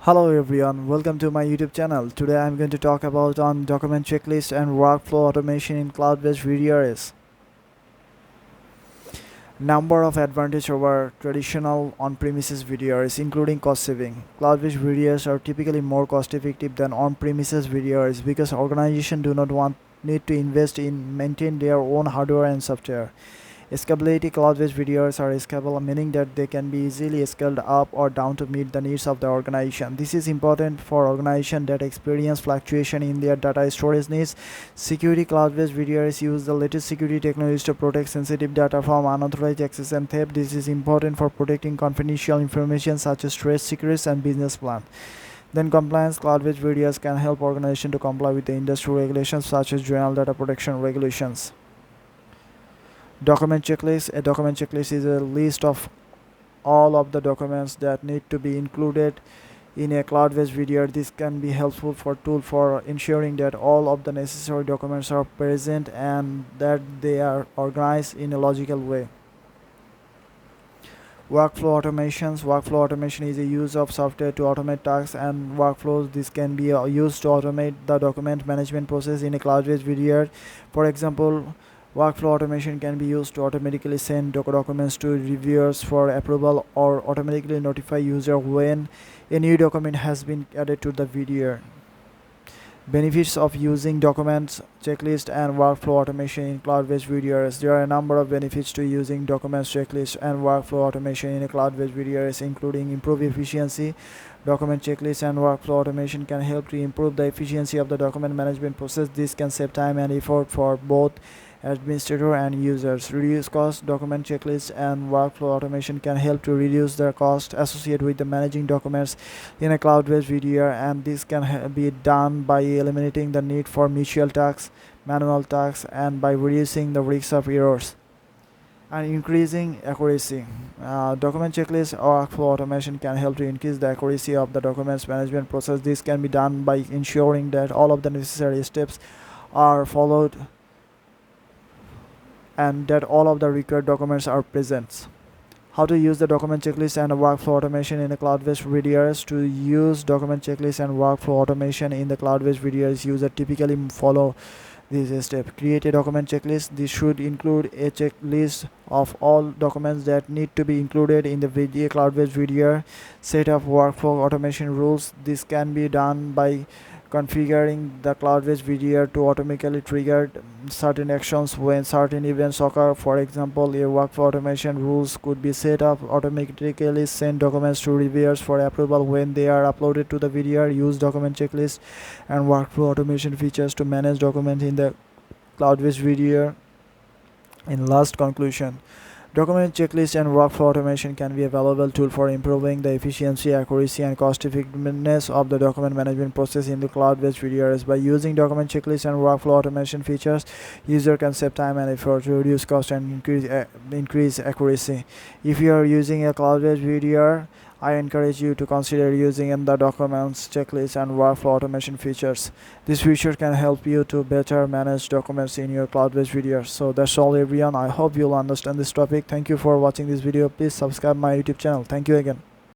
Hello everyone, welcome to my YouTube channel. Today I'm going to talk about on document checklist and workflow automation in cloud-based VDRs. Number of advantage over traditional on-premises VDRs, including cost saving. Cloud-based VDRs are typically more cost-effective than on-premises VDRs because organizations do not need to invest in maintain their own hardware and software. Scalability cloud-based VDRs are scalable, meaning that they can be easily scaled up or down to meet the needs of the organization. This is important for organizations that experience fluctuation in their data storage needs. Security cloud-based VDRs use the latest security technologies to protect sensitive data from unauthorized access and theft. This is important for protecting confidential information such as trade secrets and business plans. Then compliance cloud-based VDRs can help organizations to comply with the industry regulations such as general data protection regulations. Document checklist. A document checklist is a list of all of the documents that need to be included in a cloud-based VDR. This can be helpful tool for ensuring that all of the necessary documents are present and that they are organized in a logical way. Workflow automations. Workflow automation is a use of software to automate tasks and workflows. This can be used to automate the document management process in a cloud-based VDR. For example, workflow automation can be used to automatically send documents to reviewers for approval or automatically notify user when a new document has been added to the VDR. Benefits of using documents checklist and workflow automation in cloud-based VDRs. There are a number of benefits to using documents checklist and workflow automation in a cloud-based VDRs, including improved efficiency. Document checklist and workflow automation can help to improve the efficiency of the document management process. This can save time and effort for both administrator and users. Reduce cost. Document checklist and workflow automation can help to reduce the cost associated with the managing documents in a cloud-based VDR, and this can be done by eliminating the need for manual tasks, and by reducing the risk of errors and increasing accuracy. Document checklist or workflow automation can help to increase the accuracy of the documents management process. This can be done by ensuring that all of the necessary steps are followed and that all of the required documents are present. How to use the document checklist and workflow automation in the cloud-based VDRs. To use document checklist and workflow automation in the cloud-based VDRs, user typically follow this step. Create a document checklist. This should include a checklist of all documents that need to be included in the cloud-based VDR. Set up workflow automation rules. This can be done by configuring the cloud-based VDR to automatically trigger certain actions when certain events occur. For example, a workflow automation rules could be set up automatically send documents to reviewers for approval when they are uploaded to the VDR. Use document checklist and workflow automation features to manage documents in the cloud-based VDR. In last conclusion, document checklist and workflow automation can be a valuable tool for improving the efficiency, accuracy, and cost-effectiveness of the document management process in the cloud-based VDRs. By using document checklist and workflow automation features, user can save time and effort to reduce cost and increase accuracy. If you are using a cloud-based VDR, I encourage you to consider using the documents checklist and workflow automation features. This feature can help you to better manage documents in your cloud-based VDR. So that's all everyone. I hope you'll understand this topic. Thank you for watching this video. Please subscribe my YouTube channel. Thank you again.